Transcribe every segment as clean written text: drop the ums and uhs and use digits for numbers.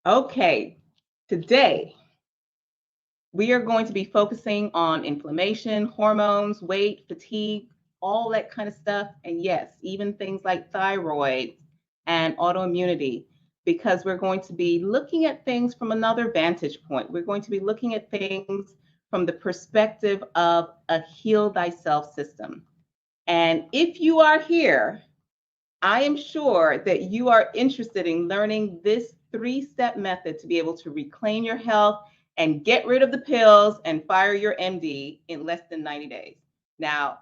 Okay, today we are going to be focusing on inflammation, hormones, weight, fatigue, all that kind of stuff. And yes, even things like thyroid and autoimmunity, because we're going to be looking at things from another vantage point. We're going to be looking at things from the perspective of a heal thyself system. And if you are here, I am sure that you are interested in learning this 3-step method to be able to reclaim your health and get rid of the pills and fire your MD in less than 90 days. Now,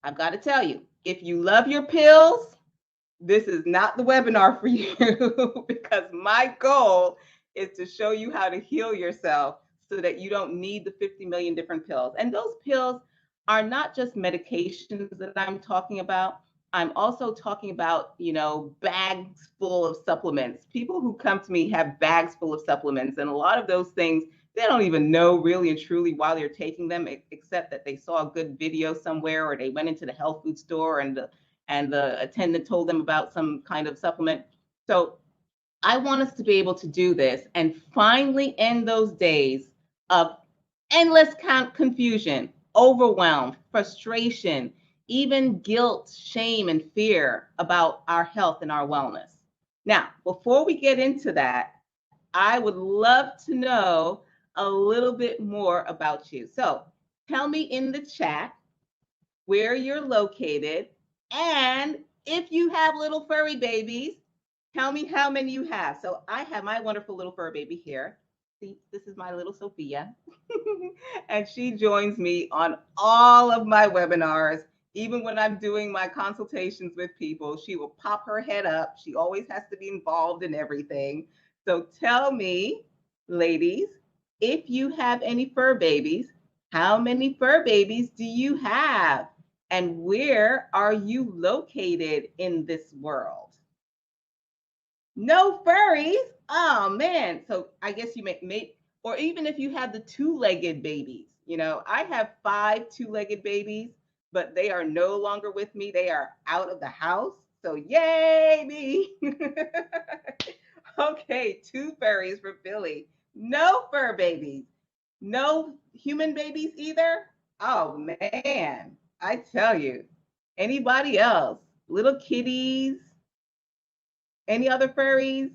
I've got to tell you, if you love your pills, this is not the webinar for you because my goal is to show you how to heal yourself so that you don't need the 50 million different pills. And those pills are not just medications that I'm talking about. I'm also talking about, bags full of supplements. People who come to me have bags full of supplements, and a lot of those things, they don't even know really and truly why they're taking them, except that they saw a good video somewhere, or they went into the health food store and the attendant told them about some kind of supplement. So I want us to be able to do this and finally end those days of endless confusion, overwhelm, frustration, even guilt, shame, and fear about our health and our wellness. Now, before we get into that, I would love to know a little bit more about you. So tell me in the chat where you're located, and if you have little furry babies, tell me how many you have. So I have my wonderful little fur baby here. See, this is my little Sophia. And she joins me on all of my webinars. Even when I'm doing my consultations with people, she will pop her head up. She always has to be involved in everything. So tell me, ladies, if you have any fur babies, how many fur babies do you have? And where are you located in this world? No furries? Oh man. So I guess you may, or even if you have the 2-legged babies, I have 5 2-legged babies, but they are no longer with me. They are out of the house. So yay me. Okay, 2 furries for Billy. No fur babies. No human babies either? Oh man, I tell you. Anybody else? Little kitties? Any other furries?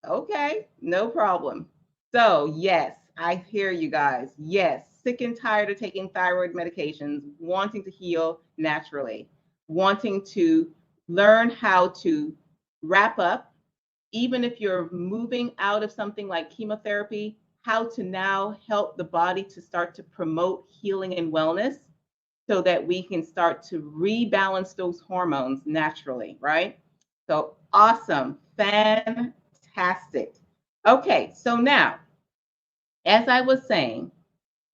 Okay, no problem. So, yes, I hear you guys. Yes, sick and tired of taking thyroid medications, wanting to heal naturally, wanting to learn how to wrap up, even if you're moving out of something like chemotherapy, how to now help the body to start to promote healing and wellness so that we can start to rebalance those hormones naturally, right? So awesome, fantastic. Okay, so now, as I was saying,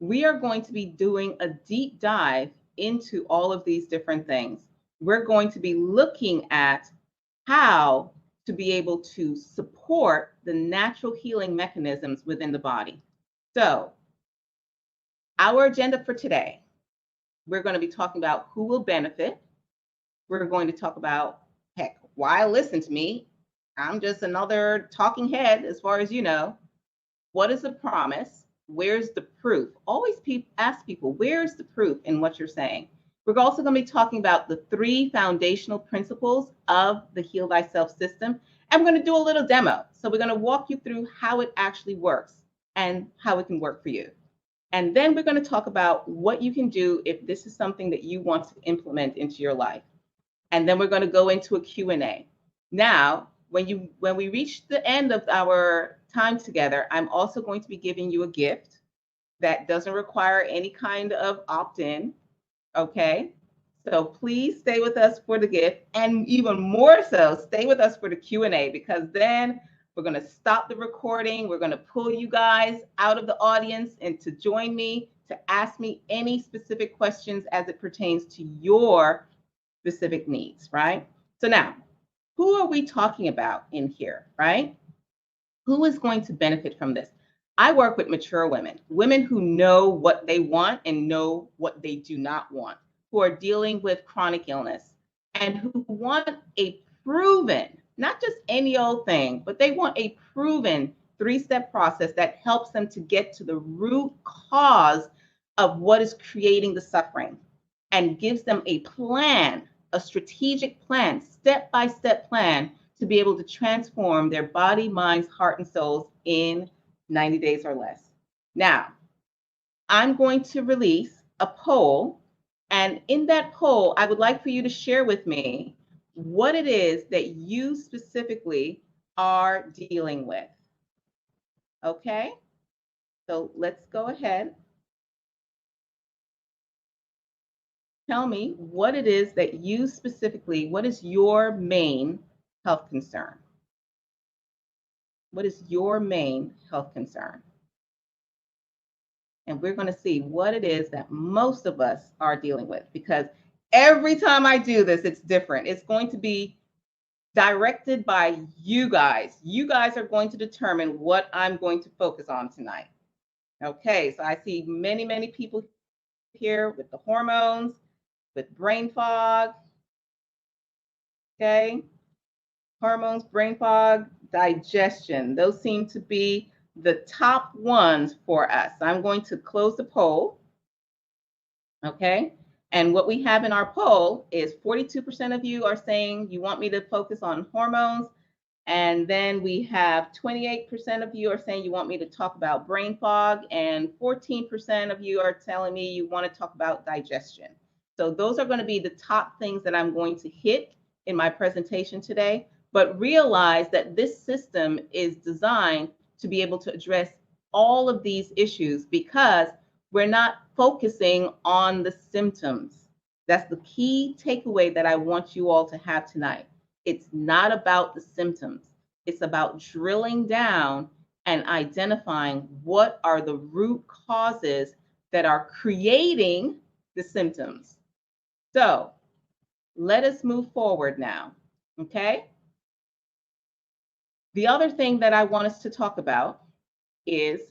we are going to be doing a deep dive into all of these different things. We're going to be looking at how to be able to support the natural healing mechanisms within the body. So, our agenda for today, we're going to be talking about who will benefit. We're going to talk about, heck, why listen to me? I'm just another talking head, as far as you know. What is the promise? Where's the proof? Always ask people, where's the proof in what you're saying? We're also going to be talking about the 3 foundational principles of the Heal Thyself system. And we're going to do a little demo. So we're going to walk you through how it actually works and how it can work for you. And then we're going to talk about what you can do if this is something that you want to implement into your life. And then we're going to go into a Q&A. Now, when we reach the end of our time together, I'm also going to be giving you a gift that doesn't require any kind of opt-in, okay? So please stay with us for the gift, and even more so, stay with us for the Q&A, because then we're going to stop the recording. We're going to pull you guys out of the audience and to join me to ask me any specific questions as it pertains to your specific needs, right? So now, who are we talking about in here, right? Who is going to benefit from this? I work with mature women, women who know what they want and know what they do not want, who are dealing with chronic illness and who want a proven, not just any old thing, but they want a proven 3-step process that helps them to get to the root cause of what is creating the suffering and gives them a plan, a strategic plan, step-by-step plan to be able to transform their body, minds, heart, and souls in 90 days or less. Now, I'm going to release a poll, and in that poll, I would like for you to share with me what it is that you specifically are dealing with. Okay? So let's go ahead. Tell me what it is that you specifically, what is your main health concern? What is your main health concern? And we're going to see what it is that most of us are dealing with, because every time I do this, it's different. It's going to be directed by you guys. You guys are going to determine what I'm going to focus on tonight. Okay, so I see many, many people here with the hormones, with brain fog. Okay, hormones, brain fog, digestion. Those seem to be the top ones for us. I'm going to close the poll. Okay. And what we have in our poll is 42% of you are saying you want me to focus on hormones. And then we have 28% of you are saying you want me to talk about brain fog. And 14% of you are telling me you want to talk about digestion. So those are going to be the top things that I'm going to hit in my presentation today. But realize that this system is designed to be able to address all of these issues, because we're not focusing on the symptoms. That's the key takeaway that I want you all to have tonight. It's not about the symptoms. It's about drilling down and identifying what are the root causes that are creating the symptoms. So let us move forward now, okay? The other thing that I want us to talk about is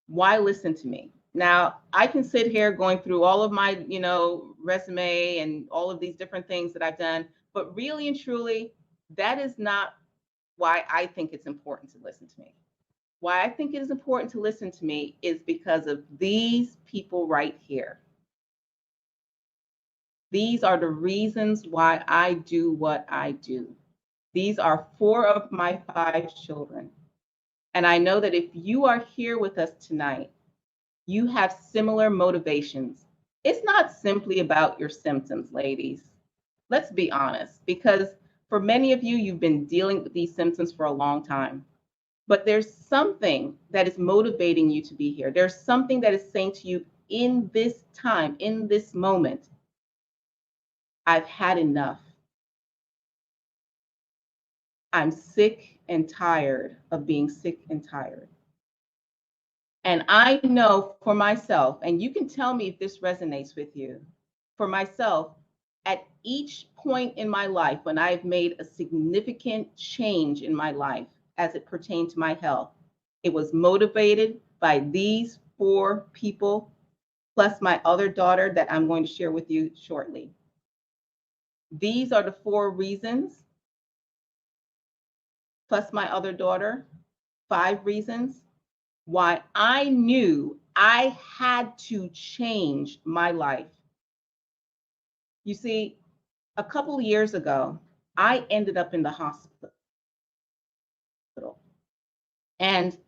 why listen to me. Now, I can sit here going through all of my, resume and all of these different things that I've done, but really and truly, that is not why I think it's important to listen to me. Why I think it is important to listen to me is because of these people right here. These are the reasons why I do what I do. These are 4 of my 5 children. And I know that if you are here with us tonight, you have similar motivations. It's not simply about your symptoms, ladies. Let's be honest, because for many of you, you've been dealing with these symptoms for a long time. But there's something that is motivating you to be here. There's something that is saying to you in this time, in this moment, I've had enough. I'm sick and tired of being sick and tired. And I know for myself, and you can tell me if this resonates with you, for myself, at each point in my life when I've made a significant change in my life as it pertained to my health, it was motivated by these 4 people, plus my other daughter that I'm going to share with you shortly. These are the 4 reasons, plus my other daughter, 5 reasons why I knew I had to change my life. You see, a couple of years ago, I ended up in the hospital. And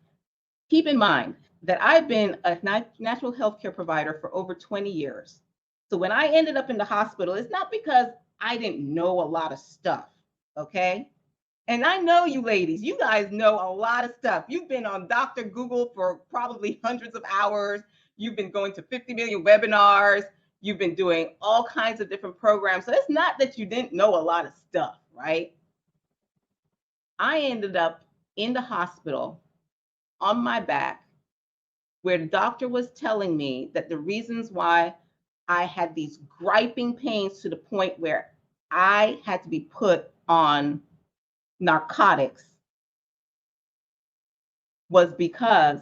keep in mind that I've been a natural health care provider for over 20 years. So when I ended up in the hospital, it's not because I didn't know a lot of stuff, okay? And I know you ladies, you guys know a lot of stuff. You've been on Dr. Google for probably hundreds of hours. You've been going to 50 million webinars. You've been doing all kinds of different programs. So it's not that you didn't know a lot of stuff, right? I ended up in the hospital on my back, where the doctor was telling me that the reasons why I had these griping pains to the point where I had to be put on narcotics was because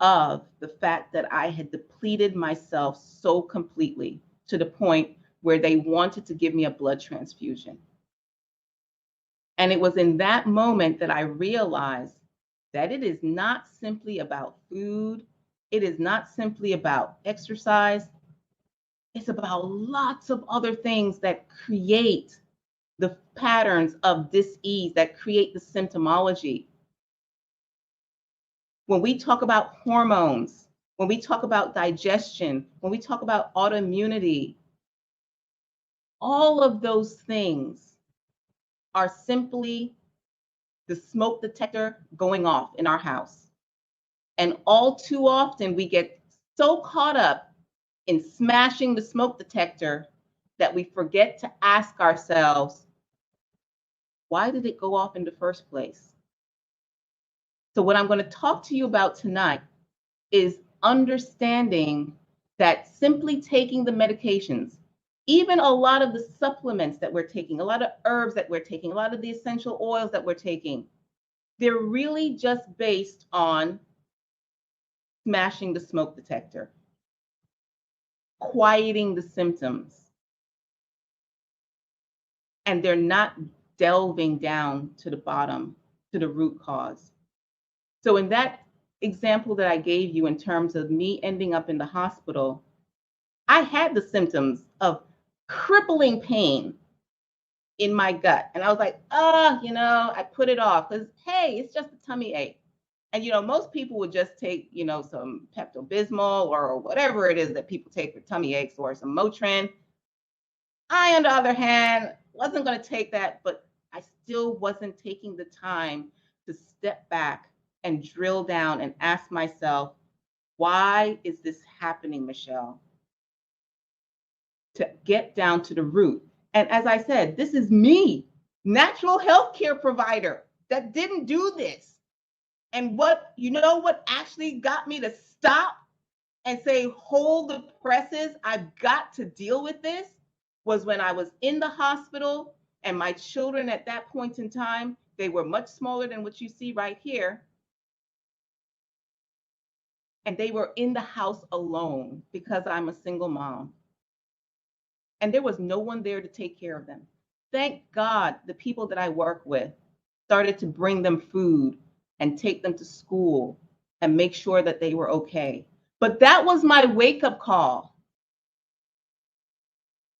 of the fact that I had depleted myself so completely to the point where they wanted to give me a blood transfusion. And it was in that moment that I realized that it is not simply about food. It is not simply about exercise. It's about lots of other things that create the patterns of dis-ease, that create the symptomology. When we talk about hormones, when we talk about digestion, when we talk about autoimmunity, all of those things are simply the smoke detector going off in our house. And all too often, we get so caught up in smashing the smoke detector that we forget to ask ourselves, why did it go off in the first place? So, what I'm going to talk to you about tonight is understanding that simply taking the medications, even a lot of the supplements that we're taking, a lot of herbs that we're taking, a lot of the essential oils that we're taking, they're really just based on smashing the smoke detector, quieting the symptoms, and they're not delving down to the bottom, to the root cause. So in that example that I gave you in terms of me ending up in the hospital, I had the symptoms of crippling pain in my gut. And I was like, I put it off because, hey, it's just a tummy ache. And, most people would just take, some Pepto-Bismol or whatever it is that people take for tummy aches or some Motrin. I, on the other hand, wasn't going to take that, but I still wasn't taking the time to step back and drill down and ask myself, why is this happening, Michelle? To get down to the root. And as I said, this is me, natural health care provider that didn't do this. And what actually got me to stop and say, hold the presses, I've got to deal with this, was when I was in the hospital and my children at that point in time, they were much smaller than what you see right here. And they were in the house alone because I'm a single mom. And there was no one there to take care of them. Thank God the people that I work with started to bring them food and take them to school and make sure that they were okay. But that was my wake-up call,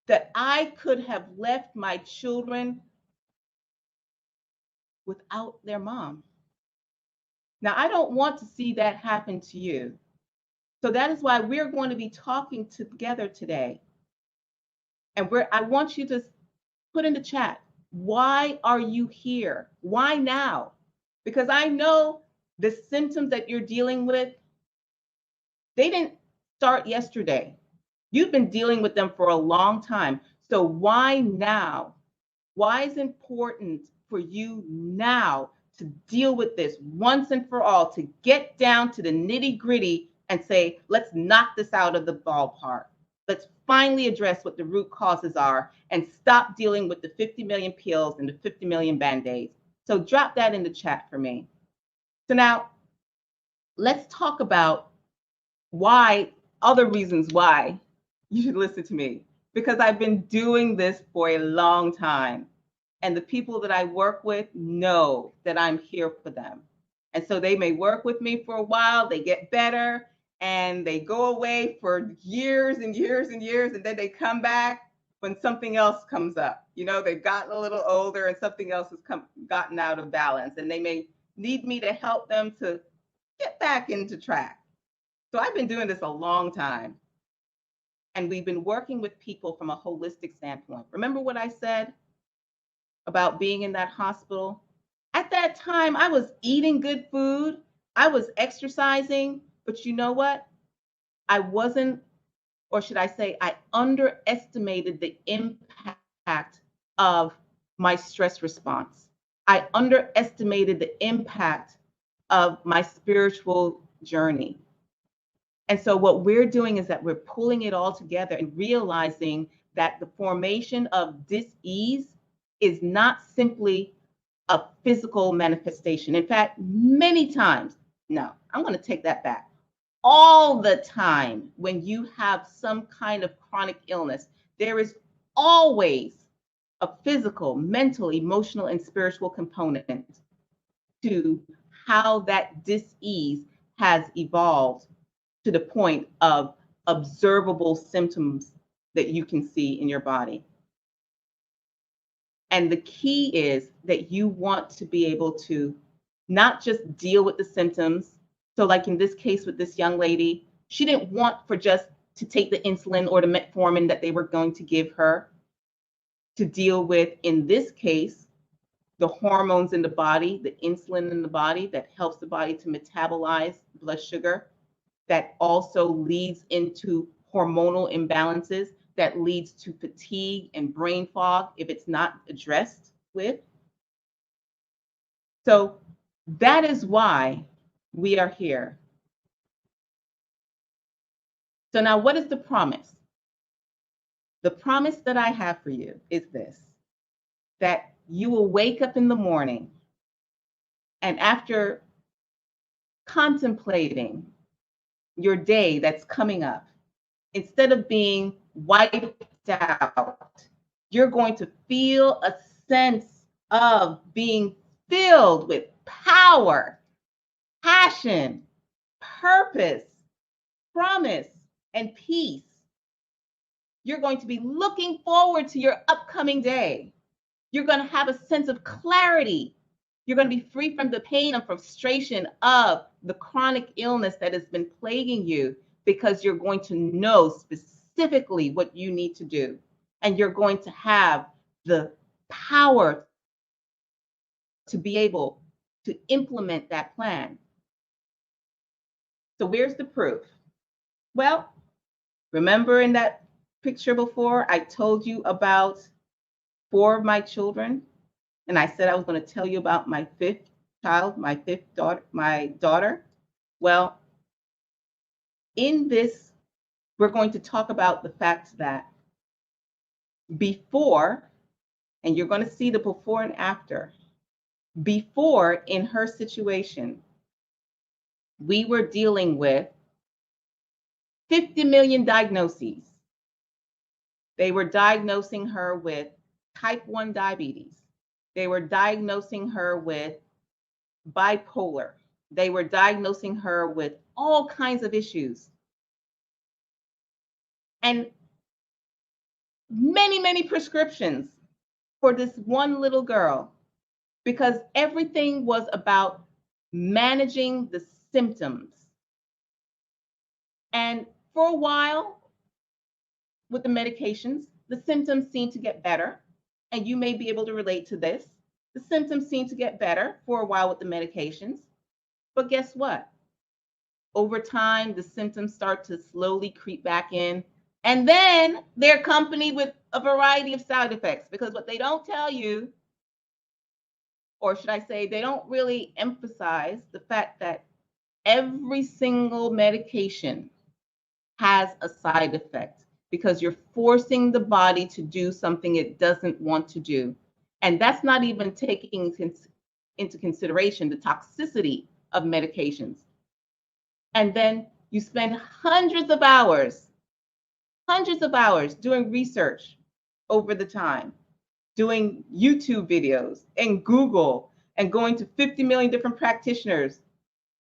that I could have left my children without their mom. Now, I don't want to see that happen to you. So that is why we're going to be talking together today. And I want you to put in the chat, why are you here? Why now? Because I know the symptoms that you're dealing with, they didn't start yesterday. You've been dealing with them for a long time. So why now? Why is it important for you now to deal with this once and for all, to get down to the nitty gritty and say, let's knock this out of the ballpark. Let's finally address what the root causes are and stop dealing with the 50 million pills and the 50 million Band-Aids. So drop that in the chat for me. So now let's talk about other reasons why you should listen to me, because I've been doing this for a long time. And the people that I work with know that I'm here for them. And so they may work with me for a while, they get better, and they go away for years and years and years, and then they come back when something else comes up. They've gotten a little older and something else has gotten out of balance, and they may need me to help them to get back into track. So I've been doing this a long time. And we've been working with people from a holistic standpoint. Remember what I said about being in that hospital? At that time, I was eating good food, I was exercising, but you know what? I wasn't, or should I say, I underestimated the impact of my stress response. I underestimated the impact of my spiritual journey. And so what we're doing is that we're pulling it all together and realizing that the formation of dis-ease is not simply a physical manifestation. In fact, many times, no, I'm going to take that back. All the time, when you have some kind of chronic illness, there is always a physical, mental, emotional, and spiritual component to how that dis-ease has evolved to the point of observable symptoms that you can see in your body. And the key is that you want to be able to not just deal with the symptoms. So, like in this case with this young lady, she didn't want for just to take the insulin or the metformin that they were going to give her to deal with, in this case, the hormones in the body, the insulin in the body that helps the body to metabolize blood sugar, that also leads into hormonal imbalances, that leads to fatigue and brain fog if it's not addressed with. So that is why we are here. So now, what is the promise? The promise that I have for you is this, that you will wake up in the morning and after contemplating your day that's coming up, instead of being wiped out, you're going to feel a sense of being filled with power, passion, purpose, promise, and peace. You're going to be looking forward to your upcoming day. You're going to have a sense of clarity. You're going to be free from the pain and frustration of the chronic illness that has been plaguing you, because you're going to know specifically what you need to do. And you're going to have the power to be able to implement that plan. So where's the proof? Well, remember in that picture before, I told you about 4 of my children, and I said I was going to tell you about my 5th child, my 5th daughter, my daughter. Well, in this, we're going to talk about the fact that before, and you're going to see the before and after, before in her situation, we were dealing with 50 million diagnoses. They were diagnosing her with type 1 diabetes. They were diagnosing her with bipolar. They were diagnosing her with all kinds of issues. And many, many prescriptions for this one little girl, because everything was about managing the symptoms. And for a while, with the medications, the symptoms seem to get better. And you may be able to relate to this. The symptoms seem to get better for a while with the medications. But guess what? Over time, the symptoms start to slowly creep back in. And then they're accompanied with a variety of side effects, because what they don't tell you, or should I say, they don't really emphasize the fact that every single medication has a side effect, because you're forcing the body to do something it doesn't want to do. And that's not even taking into consideration the toxicity of medications. And then you spend hundreds of hours doing research over the time, doing YouTube videos and Google, and going to 50 million different practitioners,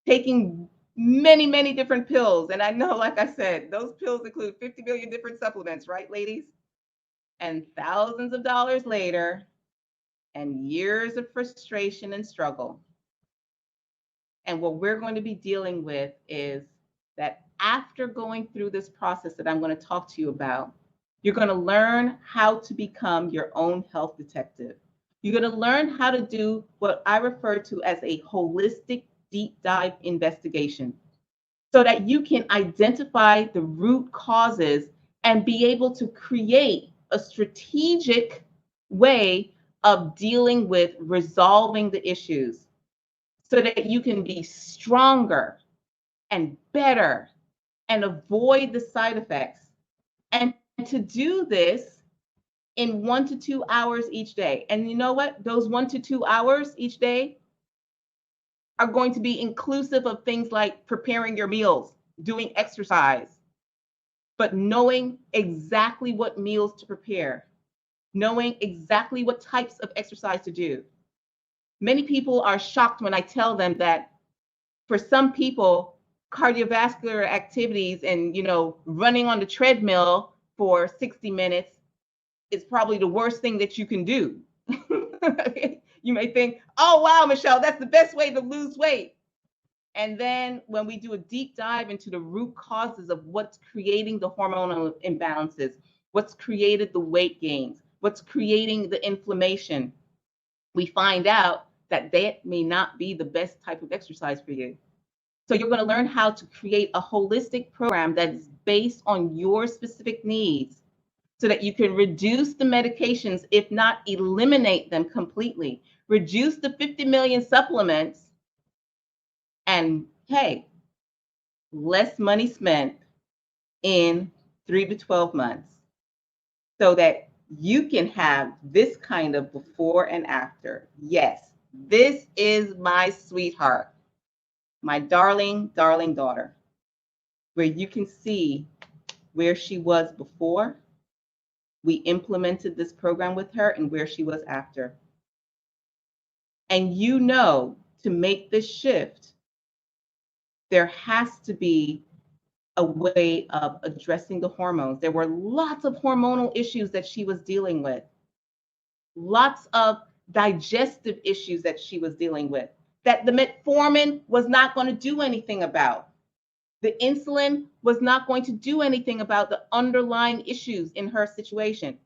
taking many, many different pills. And I know, like I said, those pills include 50 million different supplements, right, ladies? And thousands of dollars later, and years of frustration and struggle. And what we're going to be dealing with is that after going through this process that I'm going to talk to you about, you're going to learn how to become your own health detective. You're going to learn how to do what I refer to as a holistic deep dive investigation, so that you can identify the root causes and be able to create a strategic way of dealing with resolving the issues, so that you can be stronger and better and avoid the side effects. And to do this in 1 to 2 hours each day. And you know what? Those 1 to 2 hours each day are going to be inclusive of things like preparing your meals, doing exercise, but knowing exactly what meals to prepare, knowing exactly what types of exercise to do. Many people are shocked when I tell them that for some people, cardiovascular activities and, running on the treadmill for 60 minutes is probably the worst thing that you can do. You may think, oh, wow, Michelle, that's the best way to lose weight. And then when we do a deep dive into the root causes of what's creating the hormonal imbalances, what's created the weight gains, what's creating the inflammation, we find out that may not be the best type of exercise for you. So you're going to learn how to create a holistic program that is based on your specific needs so that you can reduce the medications, if not eliminate them completely, reduce the 50 million supplements, and hey, less money spent in 3 to 12 months so that you can have this kind of before and after. Yes, this is my sweetheart, my darling, darling daughter, where you can see where she was before we implemented this program with her and where she was after. And to make this shift, there has to be a way of addressing the hormones. There were lots of hormonal issues that she was dealing with, lots of digestive issues that she was dealing with, that the metformin was not going to do anything about. The insulin was not going to do anything about the underlying issues in her situation.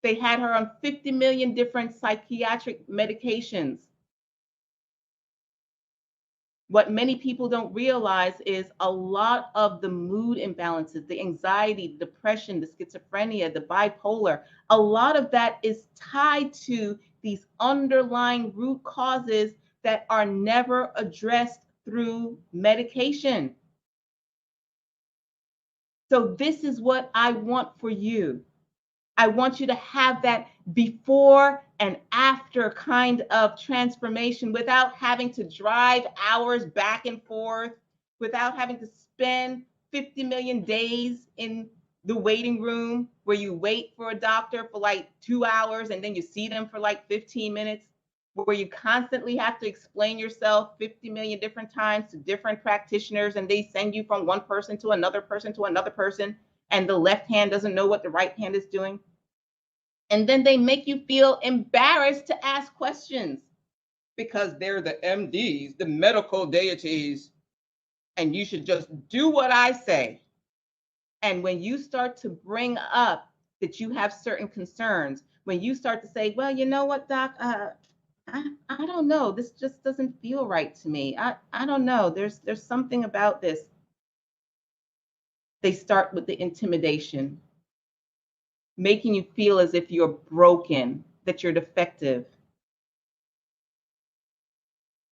They had her on 50 million different psychiatric medications. What many people don't realize is a lot of the mood imbalances, the anxiety, the depression, the schizophrenia, the bipolar, a lot of that is tied to these underlying root causes that are never addressed through medication. So this is what I want for you. I want you to have that before and after kind of transformation without having to drive hours back and forth, without having to spend 50 million days in the waiting room where you wait for a doctor for like 2 hours and then you see them for like 15 minutes, where you constantly have to explain yourself 50 million different times to different practitioners and they send you from one person to another person to another person and the left hand doesn't know what the right hand is doing. And then they make you feel embarrassed to ask questions because they're the MDs, the medical deities, and you should just do what I say. And when you start to bring up that you have certain concerns, when you start to say, well, you know what, doc, I don't know, this just doesn't feel right to me. I don't know, there's something about this. They start with the intimidation, making you feel as if you're broken, that you're defective.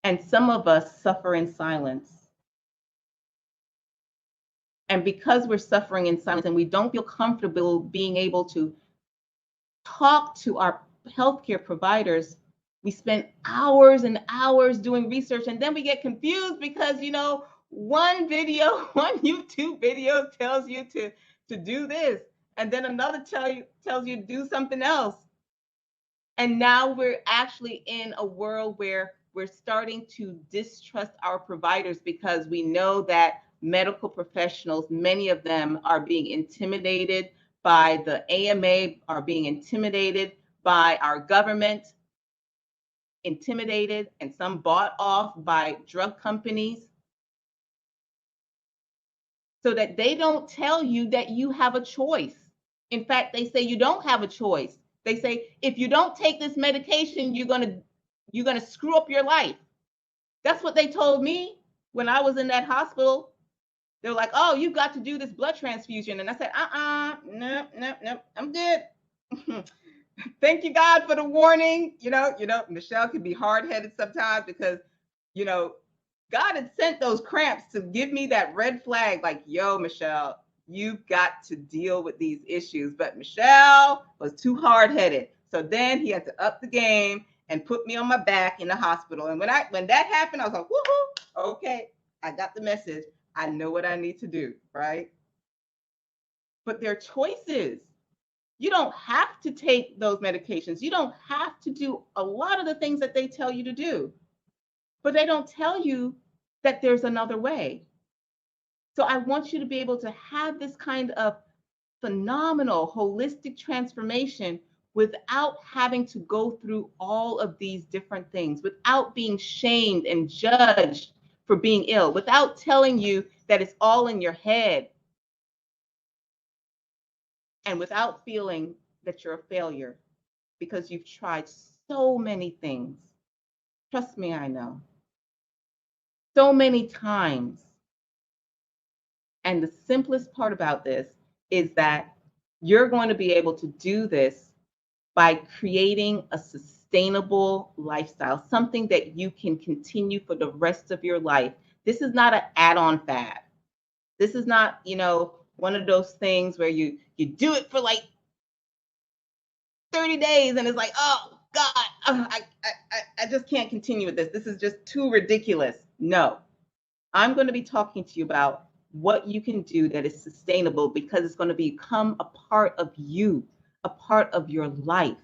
And some of us suffer in silence. And because we're suffering in silence and we don't feel comfortable being able to talk to our healthcare providers, we spend hours and hours doing research and then we get confused because, one video, one YouTube video tells you to do this, and then another tells you to do something else. And now we're actually in a world where we're starting to distrust our providers because we know that medical professionals, many of them are being intimidated by the AMA, are being intimidated by our government, intimidated, and some bought off by drug companies, so that they don't tell you that you have a choice. In fact, they say you don't have a choice. They say, if you don't take this medication, you're gonna screw up your life. That's what they told me when I was in that hospital. They were like, oh, you've got to do this blood transfusion. And I said, no, I'm good. Thank you, God, for the warning. Michelle can be hard-headed sometimes because, God had sent those cramps to give me that red flag, like, yo, Michelle, you've got to deal with these issues. But Michelle was too hard-headed. So then he had to up the game and put me on my back in the hospital. And when that happened, I was like, woohoo, okay, I got the message. I know what I need to do, right? But there are choices. You don't have to take those medications. You don't have to do a lot of the things that they tell you to do, but they don't tell you that there's another way. So I want you to be able to have this kind of phenomenal holistic transformation without having to go through all of these different things, without being shamed and judged for being ill, without telling you that it's all in your head, and without feeling that you're a failure because you've tried so many things. Trust me, I know. So many times. And the simplest part about this is that you're going to be able to do this by creating a sustainable lifestyle, something that you can continue for the rest of your life. This is not an add-on fad. This is not, one of those things where you do it for like 30 days and it's like, oh God, I just can't continue with this. This is just too ridiculous. No, I'm going to be talking to you about what you can do that is sustainable because it's going to become a part of you, a part of your life.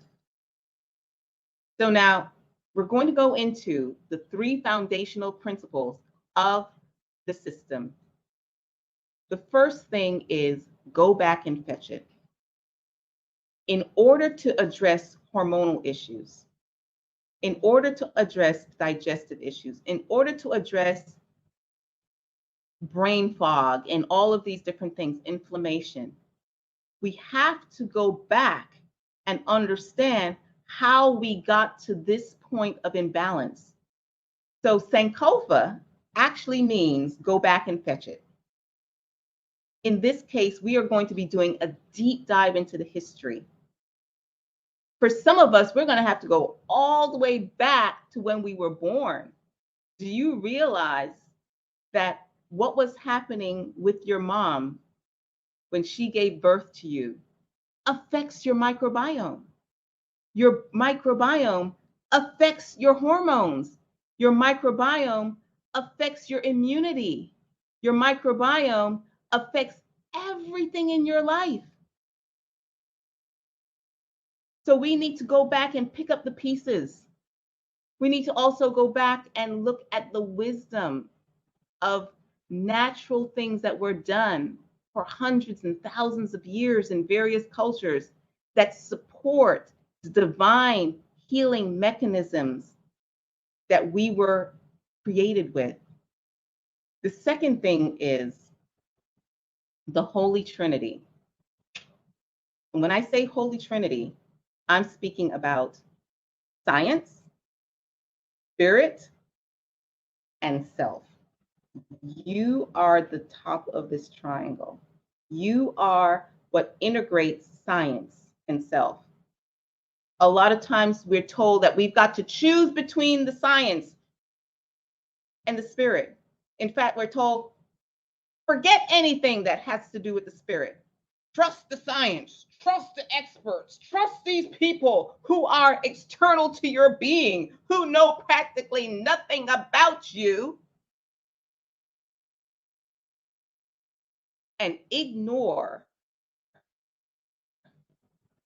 So now we're going to go into the 3 foundational principles of the system. The first thing is go back and fetch it. In order to address hormonal issues, in order to address digestive issues, in order to address brain fog and all of these different things, inflammation, we have to go back and understand how we got to this point of imbalance. So Sankofa actually means go back and fetch it. In this case, we are going to be doing a deep dive into the history. For some of us, we're going to have to go all the way back to when we were born. Do you realize that what was happening with your mom when she gave birth to you affects your microbiome? Your microbiome affects your hormones. Your microbiome affects your immunity. Your microbiome affects everything in your life. So we need to go back and pick up the pieces. We need to also go back and look at the wisdom of natural things that were done for hundreds and thousands of years in various cultures that support the divine healing mechanisms that we were created with. The second thing is the Holy Trinity. And when I say Holy Trinity, I'm speaking about science, spirit, and self. You are the top of this triangle. You are what integrates science and self. A lot of times we're told that we've got to choose between the science and the spirit. In fact, we're told, forget anything that has to do with the spirit. Trust the science, trust the experts, trust these people who are external to your being, who know practically nothing about you, and ignore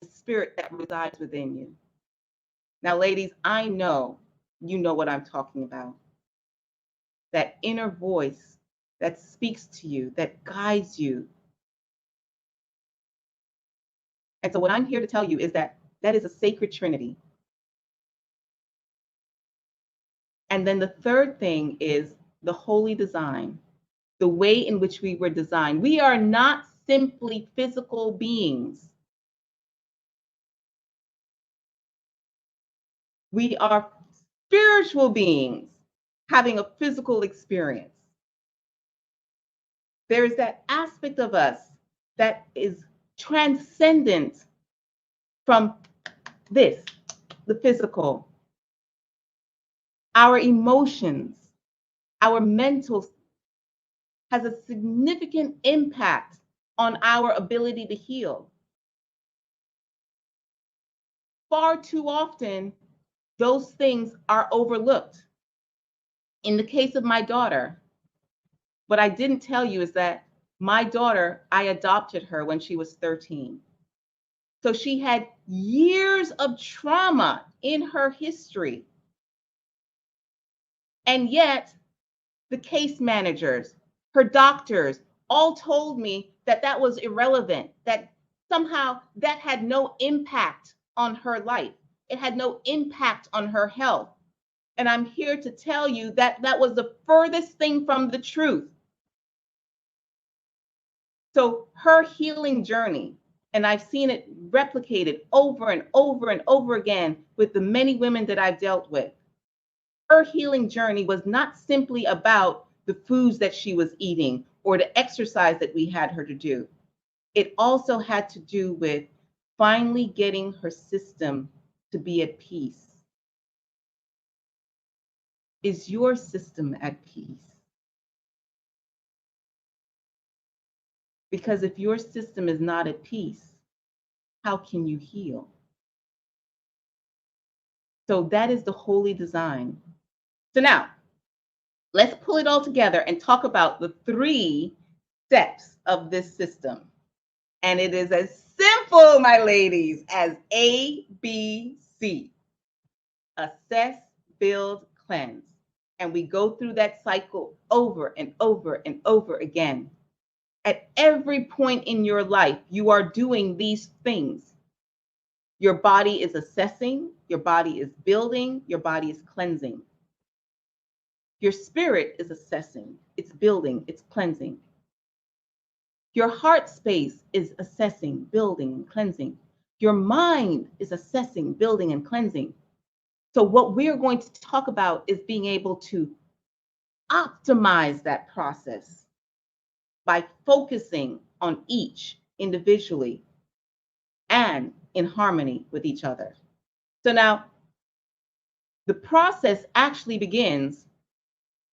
the spirit that resides within you. Now, ladies, I know you know what I'm talking about. That inner voice that speaks to you, that guides you. And so what I'm here to tell you is that that is a sacred trinity. And then the third thing is the holy design, the way in which we were designed. We are not simply physical beings. We are spiritual beings having a physical experience. There is that aspect of us that is transcendent from this, the physical. Our emotions, our mental has a significant impact on our ability to heal. Far too often, those things are overlooked. In the case of my daughter, what I didn't tell you is that my daughter, I adopted her when she was 13. So she had years of trauma in her history. And yet, the case managers, her doctors, all told me that that was irrelevant, that somehow that had no impact on her life. It had no impact on her health. And I'm here to tell you that that was the furthest thing from the truth. So her healing journey, and I've seen it replicated over and over and over again with the many women that I've dealt with. Her healing journey was not simply about the foods that she was eating or the exercise that we had her to do. It also had to do with finally getting her system to be at peace. Is your system at peace? Because if your system is not at peace, how can you heal? So that is the holy design. So now, let's pull it all together and talk about the 3 steps of this system. And it is as simple, my ladies, as ABC. Assess, build, cleanse. And we go through that cycle over and over and over again. At every point in your life, you are doing these things. Your body is assessing, your body is building, your body is cleansing. Your spirit is assessing, it's building, it's cleansing. Your heart space is assessing, building, and cleansing. Your mind is assessing, building, and cleansing. So what we're going to talk about is being able to optimize that process by focusing on each individually and in harmony with each other. So now, the process actually begins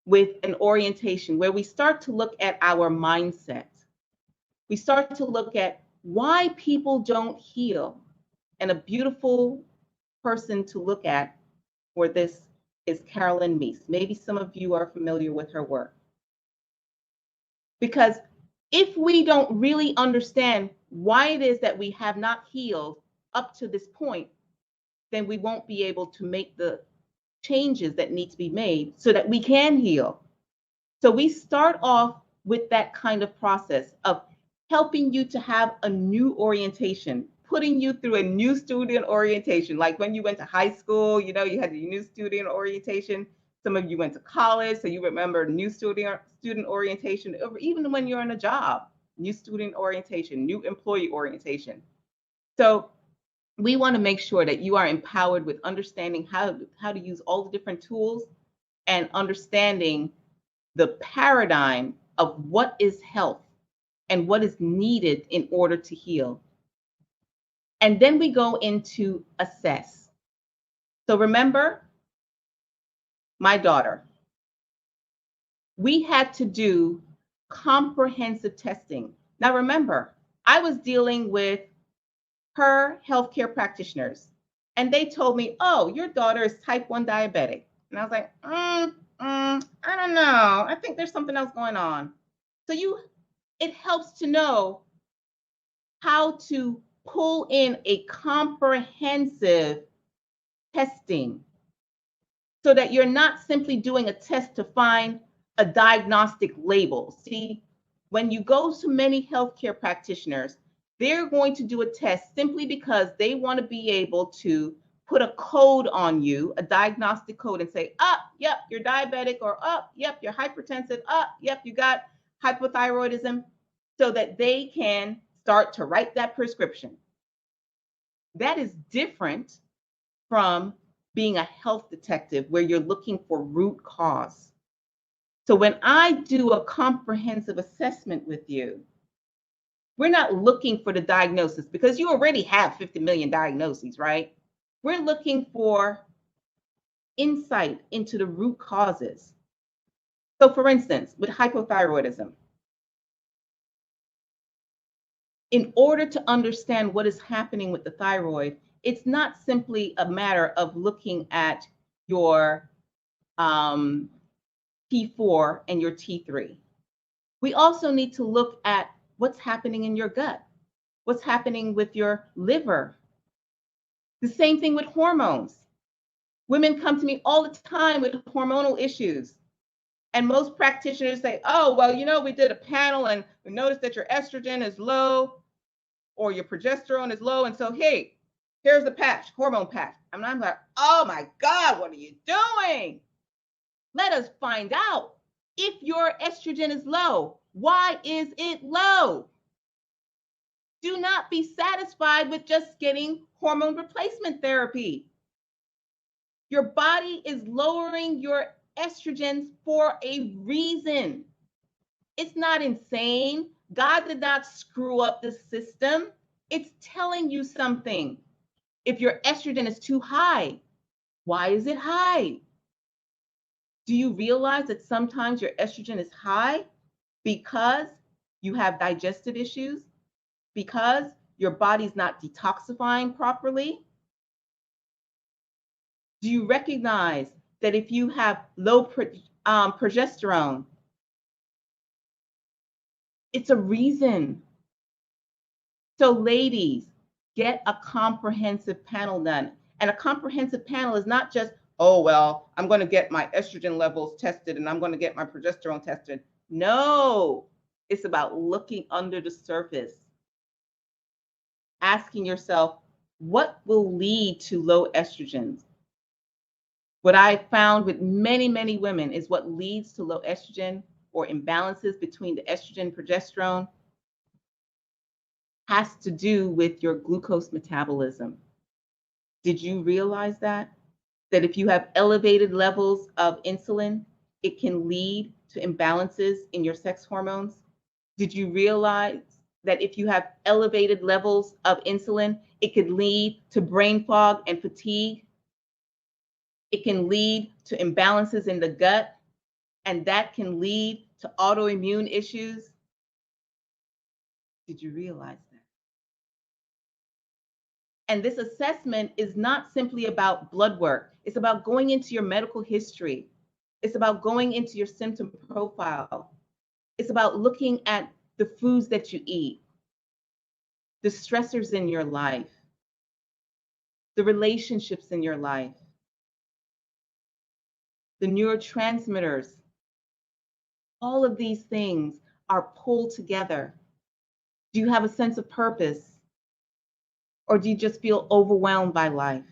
with an orientation where we start to look at our mindset. We start to look at why people don't heal. And a beautiful person to look at for this is Carolyn Meese. Maybe some of you are familiar with her work. Because if we don't really understand why it is that we have not healed up to this point, then we won't be able to make the changes that need to be made so that we can heal. So we start off with that kind of process of helping you to have a new orientation, putting you through a new student orientation. Like when you went to high school, you know, you had the new student orientation. Some of you went to college, so you remember new student orientation, or even when you're in a job, new student orientation, new employee orientation. So we want to make sure that you are empowered with understanding how to use all the different tools and understanding the paradigm of what is health and what is needed in order to heal. And then we go into assess. So remember, my daughter, we had to do comprehensive testing. Now remember, I was dealing with her healthcare practitioners, and they told me, oh, your daughter is type 1 diabetic. And I was like, I don't know. I think there's something else going on. So it helps to know how to pull in a comprehensive testing so that you're not simply doing a test to find a diagnostic label. See, when you go to many healthcare practitioners, they're going to do a test simply because they want to be able to put a code on you, a diagnostic code, and say, yep, you're diabetic, or yep, you're hypertensive, yep, you got hypothyroidism, so that they can start to write that prescription. That is different from being a health detective where you're looking for root cause. So when I do a comprehensive assessment with you, we're not looking for the diagnosis because you already have 50 million diagnoses, right? We're looking for insight into the root causes. So for instance, with hypothyroidism, in order to understand what is happening with the thyroid, it's not simply a matter of looking at your T4 and your T3. We also need to look at what's happening in your gut. What's happening with your liver? The same thing with hormones. Women come to me all the time with hormonal issues. And most practitioners say, oh, well, we did a panel and we noticed that your estrogen is low or your progesterone is low. And so, hey, here's the patch, hormone patch. And I'm like, oh my God, what are you doing? Let us find out if your estrogen is low. Why is it low? Do not be satisfied with just getting hormone replacement therapy. Your body is lowering your estrogens for a reason. It's not insane. God did not screw up the system. It's telling you something. If your estrogen is too high, why is it high? Do you realize that sometimes your estrogen is high because you have digestive issues? Because your body's not detoxifying properly? Do you recognize that if you have low progesterone, it's a reason? So ladies, get a comprehensive panel done. And a comprehensive panel is not just, oh, well, I'm going to get my estrogen levels tested and I'm going to get my progesterone tested. No, it's about looking under the surface, asking yourself, what will lead to low estrogens? What I found with many, many women is what leads to low estrogen or imbalances between the estrogen and progesterone has to do with your glucose metabolism. Did you realize that? That if you have elevated levels of insulin, it can lead to imbalances in your sex hormones? Did you realize that if you have elevated levels of insulin, it could lead to brain fog and fatigue? It can lead to imbalances in the gut, and that can lead to autoimmune issues. Did you realize that? And this assessment is not simply about blood work. It's about going into your medical history. It's about going into your symptom profile. It's about looking at the foods that you eat, the stressors in your life, the relationships in your life, the neurotransmitters. All of these things are pulled together. Do you have a sense of purpose? Or do you just feel overwhelmed by life?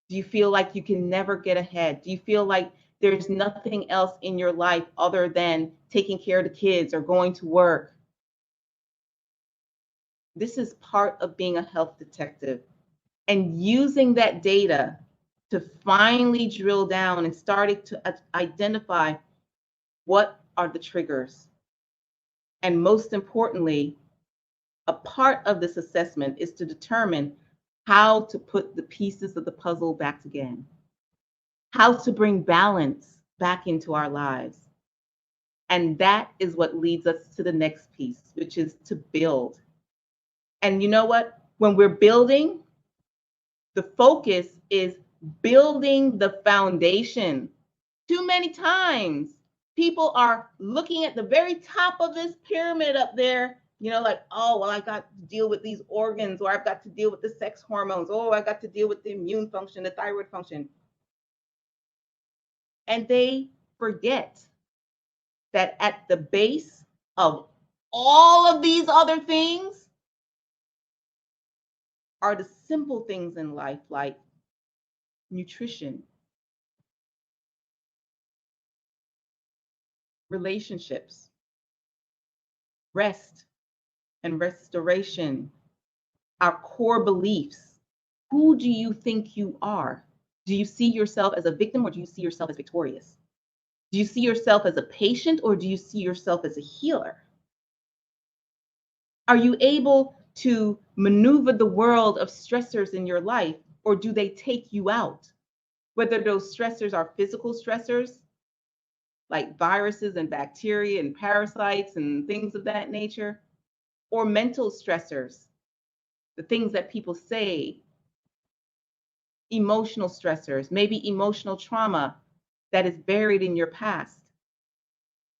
Do you feel like you can never get ahead? Do you feel like there's nothing else in your life other than taking care of the kids or going to work? This is part of being a health detective and using that data to finally drill down and starting to identify what are the triggers. And most importantly, a part of this assessment is to determine how to put the pieces of the puzzle back again, how to bring balance back into our lives. And that is what leads us to the next piece, which is to build. And you know what? When we're building, the focus is building the foundation. Too many times, people are looking at the very top of this pyramid up there, like, oh, well, I got to deal with these organs, or I've got to deal with the sex hormones, oh, I got to deal with the immune function, the thyroid function. And they forget that at the base of all of these other things are the simple things in life, like nutrition, relationships, rest and restoration, our core beliefs. Who do you think you are? Do you see yourself as a victim, or do you see yourself as victorious? Do you see yourself as a patient, or do you see yourself as a healer? Are you able to maneuver the world of stressors in your life, or do they take you out? Whether those stressors are physical stressors, like viruses and bacteria and parasites and things of that nature, or mental stressors, the things that people say, emotional stressors, maybe emotional trauma that is buried in your past.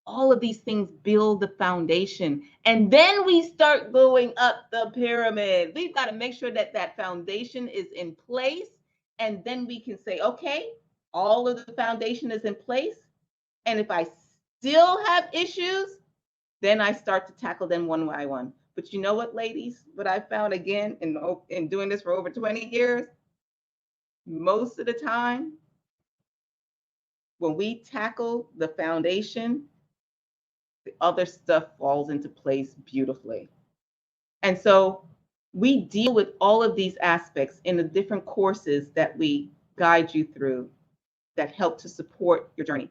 All of these things build the foundation. And then we start going up the pyramid. We've got to make sure that that foundation is in place. And then we can say, okay, all of the foundation is in place. And if I still have issues, then I start to tackle them one by one. But you know what, ladies? What I found again in doing this for over 20 years, most of the time, when we tackle the foundation, the other stuff falls into place beautifully. And so we deal with all of these aspects in the different courses that we guide you through that help to support your journey.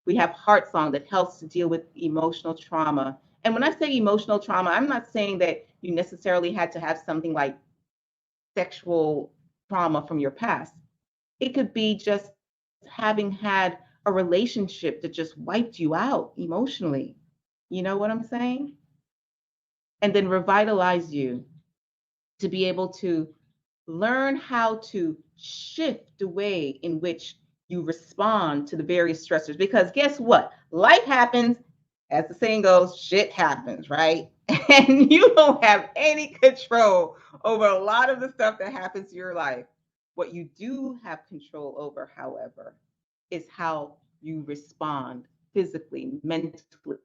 We have Heart Song that helps to deal with emotional trauma. And when I say emotional trauma, I'm not saying that you necessarily had to have something like sexual trauma from your past. It could be just having had a relationship that just wiped you out emotionally. You know what I'm saying? And then revitalize you to be able to learn how to shift the way in which you respond to the various stressors. Because guess what? Life happens, as the saying goes, shit happens, right? And you don't have any control over a lot of the stuff that happens to your life. What you do have control over, however, is how you respond physically, mentally,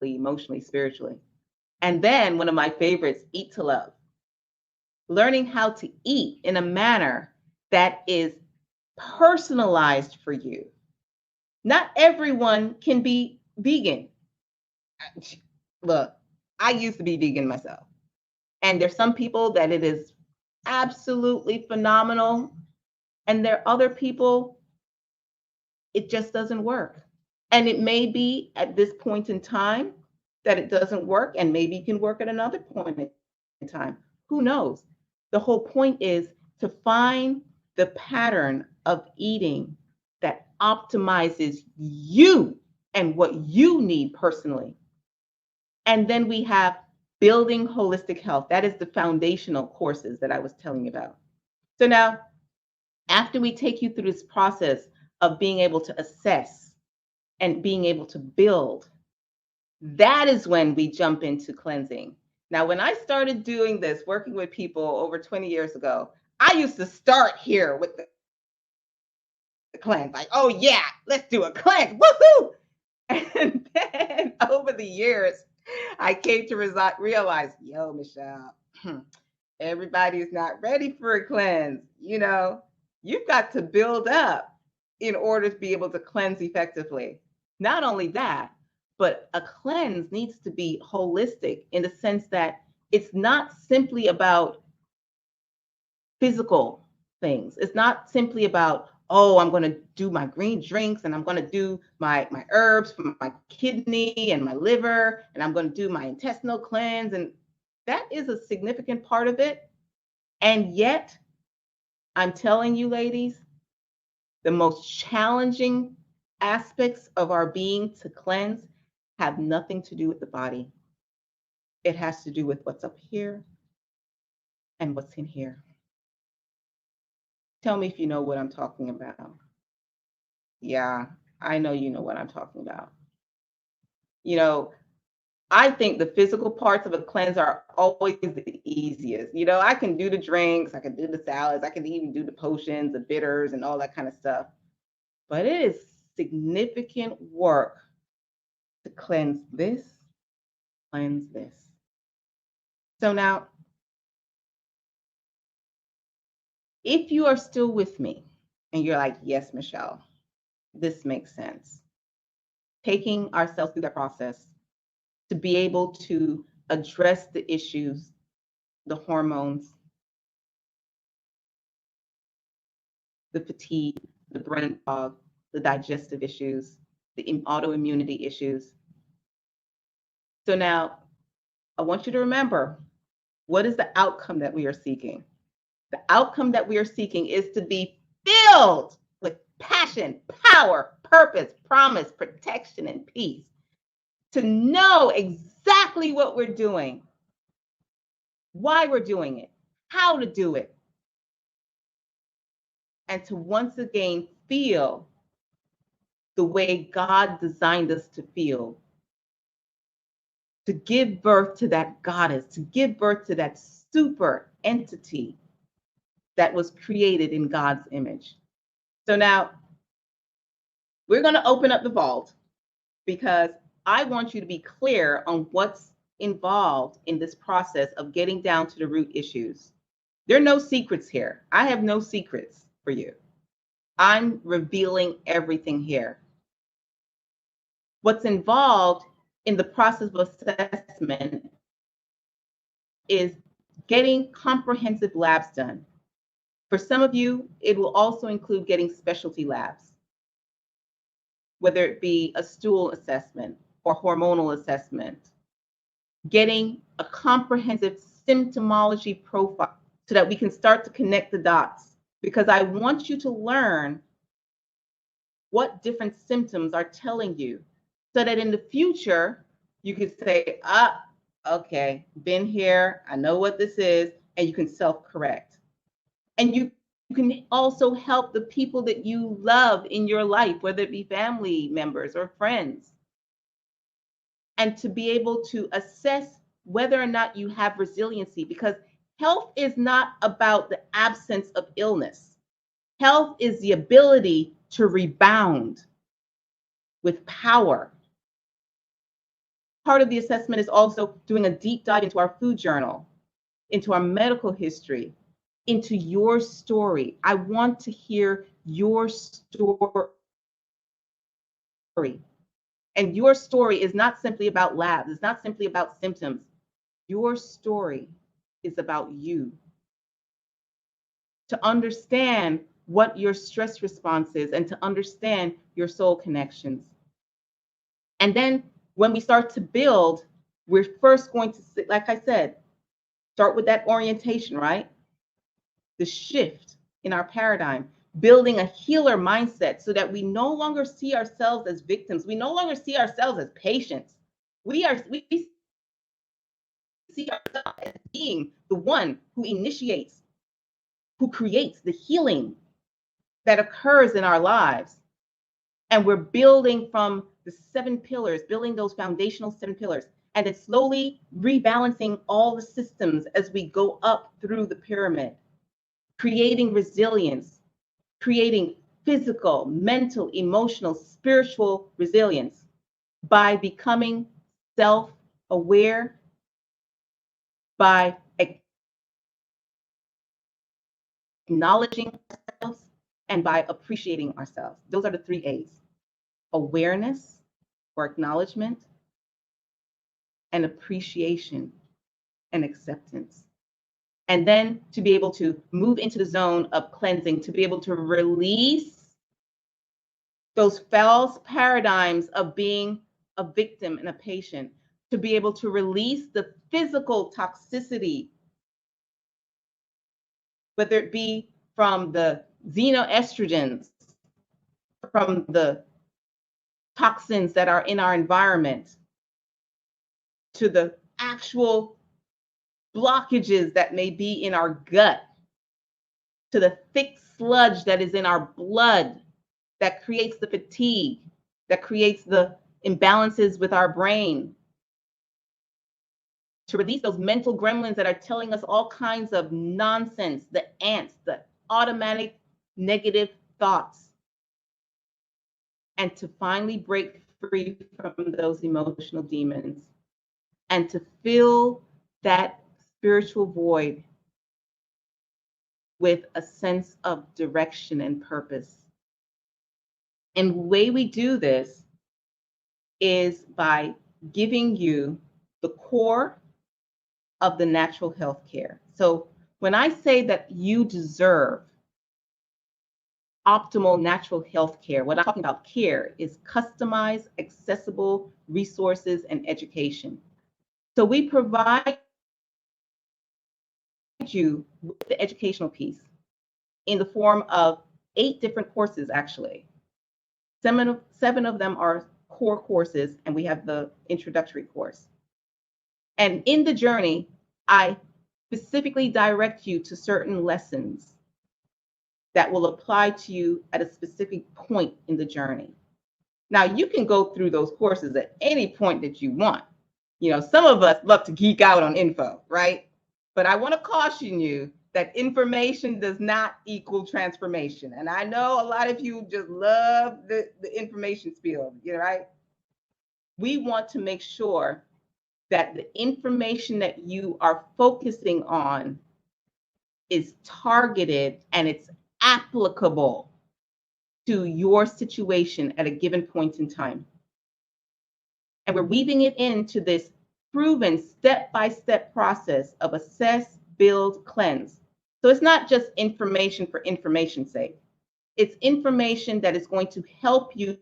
emotionally, spiritually. And then one of my favorites, eat to love. Learning how to eat in a manner that is personalized for you. Not everyone can be vegan. Look, I used to be vegan myself. And there's some people that it is absolutely phenomenal. And there are other people, it just doesn't work. And it may be at this point in time that it doesn't work, and maybe it can work at another point in time. Who knows? The whole point is to find the pattern of eating that optimizes you and what you need personally. And then we have building holistic health. That is the foundational courses that I was telling you about. So now, after we take you through this process of being able to assess and being able to build, that is when we jump into cleansing. Now, when I started doing this, working with people over 20 years ago, I used to start here with the cleanse. Like, oh yeah, let's do a cleanse. Woohoo! And then over the years, I came to realize, yo, Michelle, everybody is not ready for a cleanse. You know, you've got to build up in order to be able to cleanse effectively. Not only that, but a cleanse needs to be holistic in the sense that it's not simply about physical things. It's not simply about, oh, I'm going to do my green drinks and I'm going to do my herbs for my kidney and my liver, and I'm going to do my intestinal cleanse. And that is a significant part of it. And yet, I'm telling you, ladies, the most challenging aspects of our being to cleanse have nothing to do with the body. It has to do with what's up here and what's in here. Tell me if you know what I'm talking about. Yeah, I know you know what I'm talking about. You know, I think the physical parts of a cleanse are always the easiest. You know, I can do the drinks, I can do the salads, I can even do the potions, the bitters, and all that kind of stuff. But it is significant work to cleanse this, cleanse this. So now, if you are still with me and you're like, yes, Michelle, this makes sense. Taking ourselves through that process to be able to address the issues, the hormones, the fatigue, the brain fog, the digestive issues, the autoimmunity issues. So now I want you to remember, what is the outcome that we are seeking? The outcome that we are seeking is to be filled with passion, power, purpose, promise, protection, and peace. To know exactly what we're doing, why we're doing it, how to do it, and to once again feel the way God designed us to feel to give birth to that goddess, to give birth to that super entity that was created in God's image. So now we're going to open up the vault because I want you to be clear on what's involved in this process of getting down to the root issues. There are no secrets here. I have no secrets for you. I'm revealing everything here. What's involved in the process of assessment is getting comprehensive labs done. For some of you, it will also include getting specialty labs, whether it be a stool assessment or hormonal assessment, getting a comprehensive symptomology profile so that we can start to connect the dots. Because I want you to learn what different symptoms are telling you so that in the future, you could say, okay, been here, I know what this is, and you can self-correct. And you can also help the people that you love in your life, whether it be family members or friends, and to be able to assess whether or not you have resiliency, because health is not about the absence of illness. Health is the ability to rebound with power. Part of the assessment is also doing a deep dive into our food journal, into our medical history, into your story. I want to hear your story. And your story is not simply about labs. It's not simply about symptoms. Your story is about you. To understand what your stress response is and to understand your soul connections. And then when we start to build, we're first going to, like I said, start with that orientation, right? The shift in our paradigm, building a healer mindset so that we no longer see ourselves as victims. We no longer see ourselves as patients. We see ourselves as being the one who initiates, who creates the healing that occurs in our lives. And we're building from the 7 pillars, building those foundational 7 pillars, and it's slowly rebalancing all the systems as we go up through the pyramid, creating resilience, creating physical, mental, emotional, spiritual resilience by becoming self-aware, by acknowledging ourselves, and by appreciating ourselves. Those are the 3 A's: awareness or acknowledgement, and appreciation and acceptance. And then to be able to move into the zone of cleansing, to be able to release those false paradigms of being a victim and a patient, to be able to release the physical toxicity, whether it be from the xenoestrogens, from the toxins that are in our environment, to the actual blockages that may be in our gut, to the thick sludge that is in our blood that creates the fatigue, that creates the imbalances with our brain, to release those mental gremlins that are telling us all kinds of nonsense, the ants, the automatic negative thoughts, and to finally break free from those emotional demons and to fill that spiritual void with a sense of direction and purpose. And the way we do this is by giving you the core of the natural health care. So when I say that you deserve optimal natural health care, what I'm talking about care is customized, accessible resources and education. So we provide you with the educational piece in the form of 8 different courses, actually. 7 of them are core courses, and we have the introductory course. And in the journey, I specifically direct you to certain lessons that will apply to you at a specific point in the journey. Now, you can go through those courses at any point that you want, Some of us love to geek out on info, right? But I want to caution you that information does not equal transformation. And I know a lot of you just love the information spiel, right? We want to make sure that the information that you are focusing on is targeted and it's applicable to your situation at a given point in time. And we're weaving it into this proven step-by-step process of assess, build, cleanse. So it's not just information for information's sake. It's information that is going to help you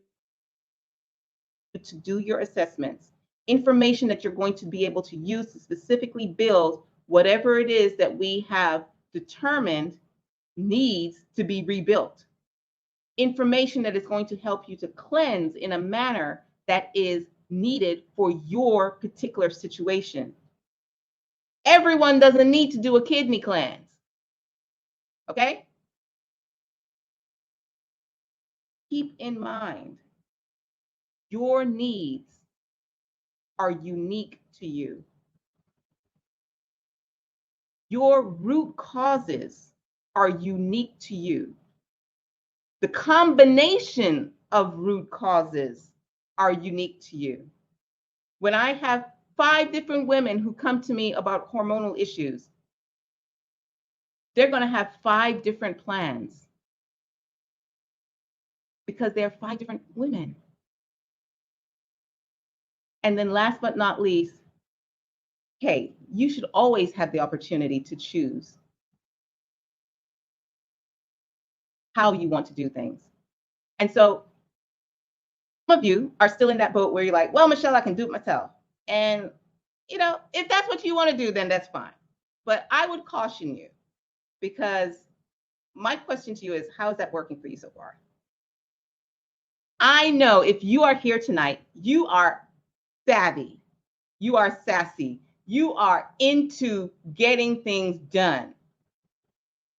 to do your assessments, information that you're going to be able to use to specifically build whatever it is that we have determined needs to be rebuilt. Information that is going to help you to cleanse in a manner that is needed for your particular situation. Everyone doesn't need to do a kidney cleanse, okay? Keep in mind, your needs are unique to you. Your root causes are unique to you. The combination of root causes are unique to you. When I have 5 different women who come to me about hormonal issues, they're going to have 5 different plans because they're 5 different women. And then last but not least, hey, you should always have the opportunity to choose how you want to do things. And so some of you are still in that boat where you're like, well, Michelle, I can do it myself. And, if that's what you want to do, then that's fine. But I would caution you, because my question to you is, how is that working for you so far? I know if you are here tonight, you are savvy, you are sassy, you are into getting things done.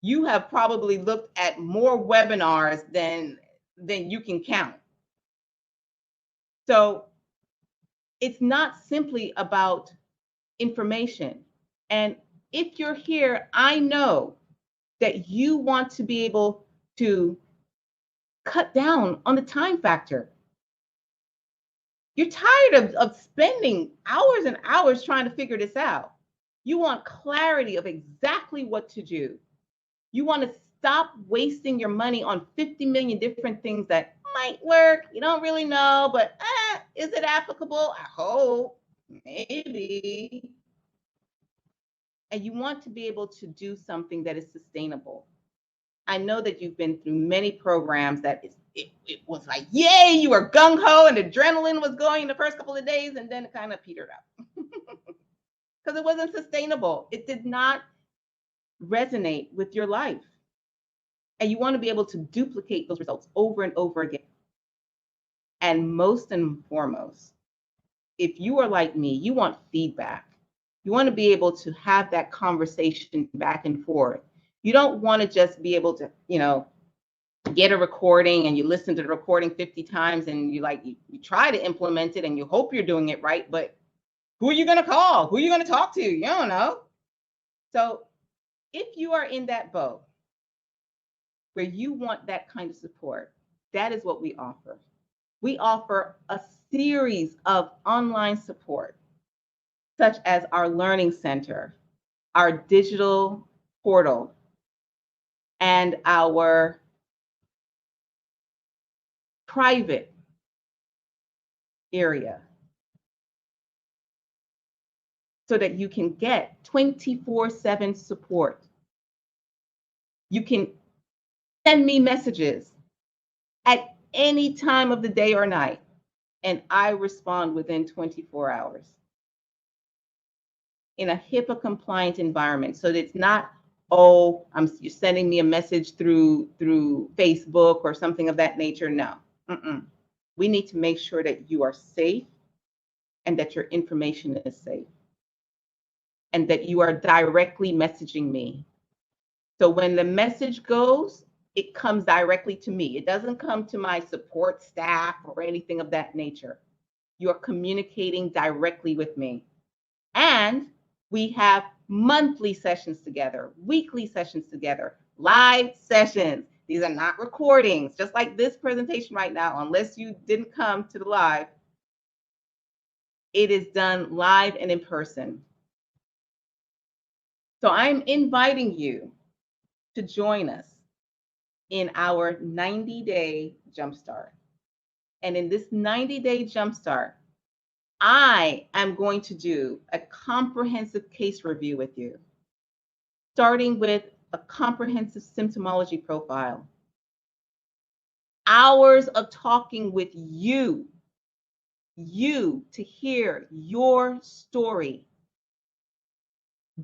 You have probably looked at more webinars than you can count. So it's not simply about information. And if you're here, I know that you want to be able to cut down on the time factor. You're tired of spending hours and hours trying to figure this out. You want clarity of exactly what to do. You want to stop wasting your money on 50 million different things that might work. You don't really know, but is it applicable? I hope, maybe. And you want to be able to do something that is sustainable. I know that you've been through many programs that it was like, yay, you were gung-ho and adrenaline was going in the first couple of days, and then it kind of petered out because it wasn't sustainable. It did not resonate with your life. And you want to be able to duplicate those results over and over again. And most and foremost, if you are like me, you want feedback. You want to be able to have that conversation back and forth. You don't want to just be able to, get a recording and you listen to the recording 50 times and you try to implement it and you hope you're doing it right, but who are you going to call? Who are you going to talk to? You don't know. So if you are in that boat where you want that kind of support, that is what we offer. We offer a series of online support, such as our learning center, our digital portal, and our private area, so that you can get 24/7 support. You can send me messages at any time of the day or night, and I respond within 24 hours in a HIPAA compliant environment. So that it's not, you're sending me a message through Facebook or something of that nature. No. We need to make sure that you are safe and that your information is safe and that you are directly messaging me. So when the message goes, it comes directly to me. It doesn't come to my support staff or anything of that nature. You're communicating directly with me. And we have monthly sessions together, weekly sessions together, live sessions. These are not recordings, just like this presentation right now, unless you didn't come to the live. It is done live and in person. So I'm inviting you to join us in our 90-day jumpstart. And in this 90-day jumpstart, I am going to do a comprehensive case review with you, starting with a comprehensive symptomology profile, hours of talking with you to hear your story,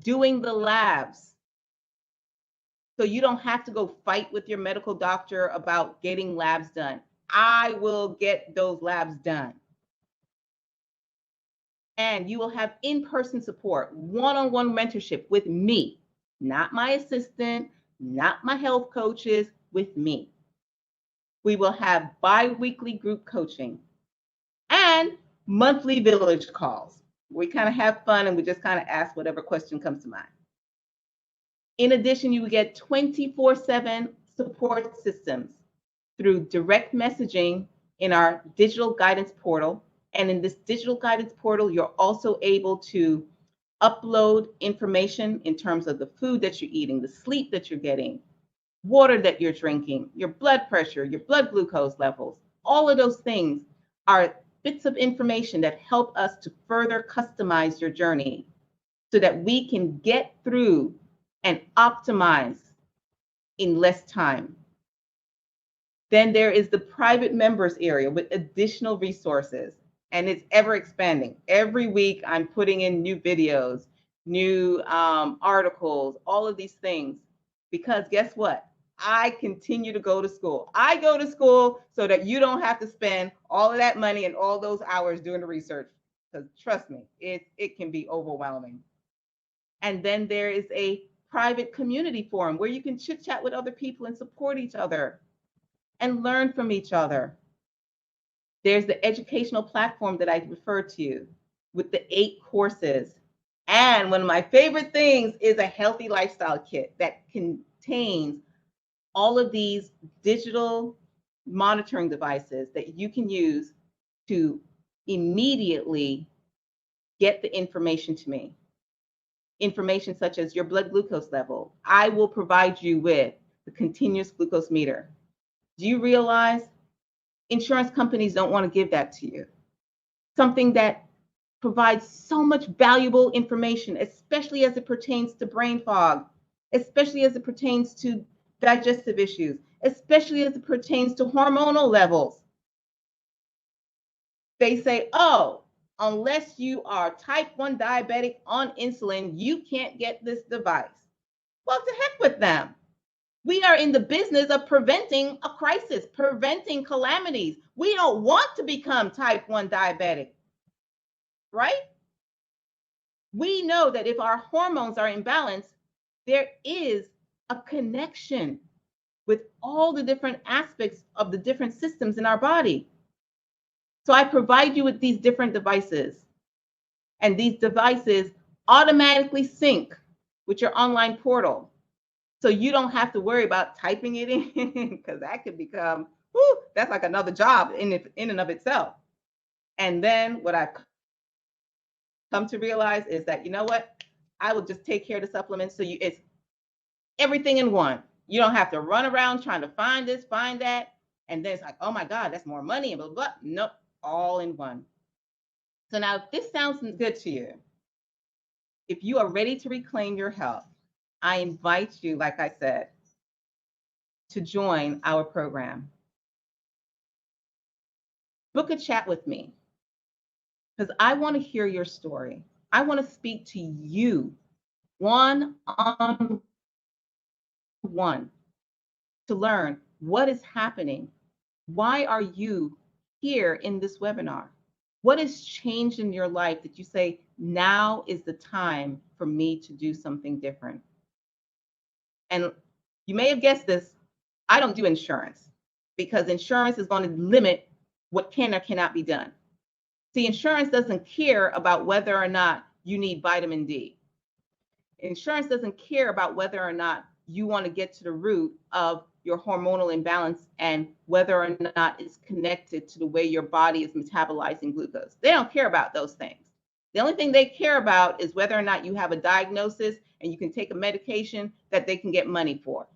doing the labs, so you don't have to go fight with your medical doctor about getting labs done. I will get those labs done. And you will have in-person support, one-on-one mentorship with me, not my assistant, not my health coaches, with me. We will have bi-weekly group coaching and monthly village calls. We kind of have fun and we just kind of ask whatever question comes to mind. In addition, you will get 24/7 support systems through direct messaging in our digital guidance portal. And in this digital guidance portal, you're also able to upload information in terms of the food that you're eating, the sleep that you're getting, water that you're drinking, your blood pressure, your blood glucose levels. All of those things are bits of information that help us to further customize your journey so that we can get through and optimize in less time. Then there is the private members area with additional resources, and it's ever expanding. Every week I'm putting in new videos, new articles, all of these things, because guess what? I continue to go to school. I go to school so that you don't have to spend all of that money and all those hours doing the research, because trust me, it can be overwhelming. And then there is a private community forum where you can chit chat with other people and support each other and learn from each other. There's the educational platform that I referred to with the 8 courses. And one of my favorite things is a healthy lifestyle kit that contains all of these digital monitoring devices that you can use to immediately get the information to me. Information such as your blood glucose level. I will provide you with the continuous glucose meter. Do you realize insurance companies don't want to give that to you? Something that provides so much valuable information, especially as it pertains to brain fog, especially as it pertains to digestive issues, especially as it pertains to hormonal levels. They say, oh, unless you are type 1 diabetic on insulin, you can't get this device. Well, to heck with them. We are in the business of preventing a crisis, preventing calamities. We don't want to become type 1 diabetic, right? We know that if our hormones are imbalanced, there is a connection with all the different aspects of the different systems in our body. So I provide you with these different devices, and these devices automatically sync with your online portal. So you don't have to worry about typing it in, because that could become, that's like another job in and of itself. And then what I've come to realize is that, you know what? I will just take care of the supplements. So it's everything in one. You don't have to run around trying to find this, find that. And then it's like, oh my God, that's more money and blah, blah, blah. Nope, all in one. So now if this sounds good to you, if you are ready to reclaim your health, I invite you, like I said, to join our program. Book a chat with me, because I want to hear your story. I want to speak to you one-on-one to learn what is happening. Why are you here in this webinar? What has changed in your life that you say, now is the time for me to do something different? And you may have guessed this, I don't do insurance, because insurance is going to limit what can or cannot be done. See, insurance doesn't care about whether or not you need vitamin D. Insurance doesn't care about whether or not you want to get to the root of your hormonal imbalance and whether or not it's connected to the way your body is metabolizing glucose. They don't care about those things. The only thing they care about is whether or not you have a diagnosis and you can take a medication that they can get money for.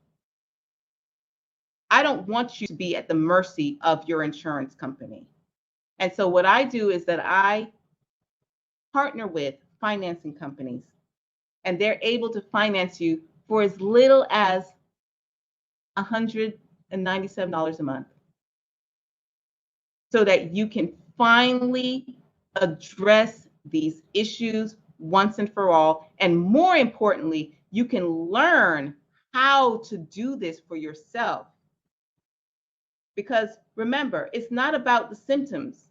I don't want you to be at the mercy of your insurance company. And so what I do is that I partner with financing companies, and they're able to finance you for as little as $197 a month, so that you can finally address these issues once and for all. And more importantly, you can learn how to do this for yourself. Because remember, it's not about the symptoms,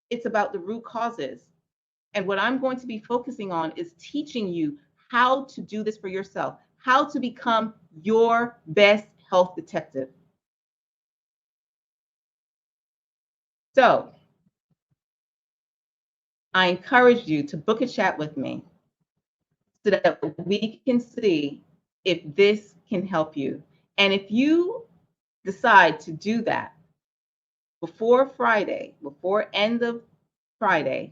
it's about the root causes. And what I'm going to be focusing on is teaching you how to do this for yourself, how to become your best health detective. So I encourage you to book a chat with me so that we can see if this can help you. And if you decide to do that before Friday, before end of Friday,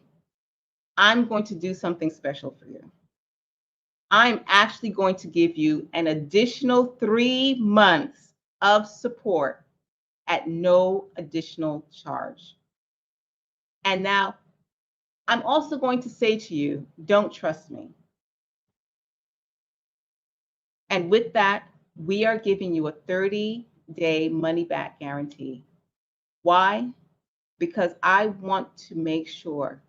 I'm going to do something special for you. I'm actually going to give you an additional 3 months of support at no additional charge. And now I'm also going to say to you, don't trust me. And with that, we are giving you a 30-day money-back guarantee. Why? Because I want to make sure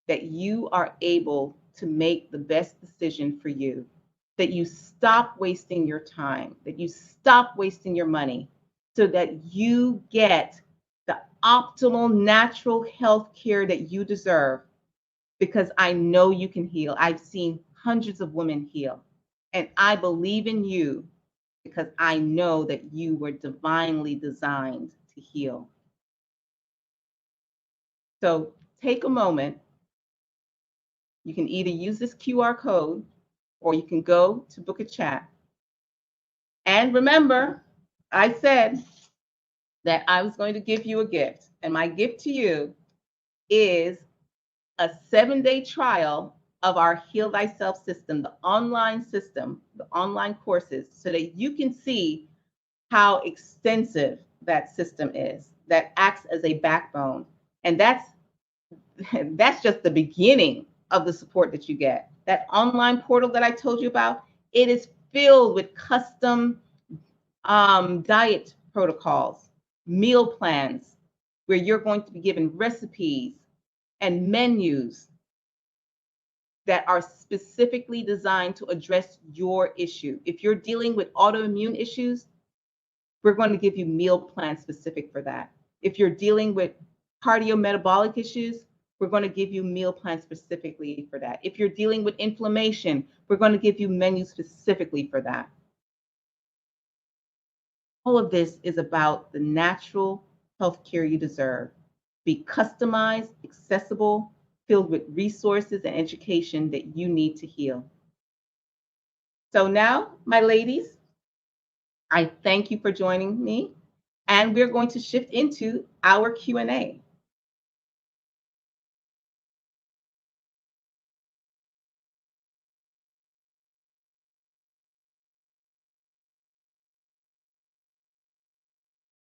that you are able to make the best decision for you, that you stop wasting your time, that you stop wasting your money, so that you get the optimal natural health care that you deserve. Because I know you can heal. I've seen hundreds of women heal. And I believe in you because I know that you were divinely designed to heal. So take a moment. You can either use this QR code or you can go to book a chat. And remember, I said that I was going to give you a gift. And my gift to you is a 7-day trial of our Heal Thyself system, the online system, the online courses, so that you can see how extensive that system is, that acts as a backbone. And that's just the beginning of the support that you get. That online portal that I told you about, it is filled with custom diet protocols, meal plans, where you're going to be given recipes and menus that are specifically designed to address your issue. If you're dealing with autoimmune issues, we're going to give you meal plans specific for that. If you're dealing with cardiometabolic issues, we're going to give you meal plans specifically for that. If you're dealing with inflammation, we're going to give you menus specifically for that. All of this is about the natural healthcare you deserve. Be customized, accessible, filled with resources and education that you need to heal. So now, my ladies, I thank you for joining me, and we're going to shift into our Q&A.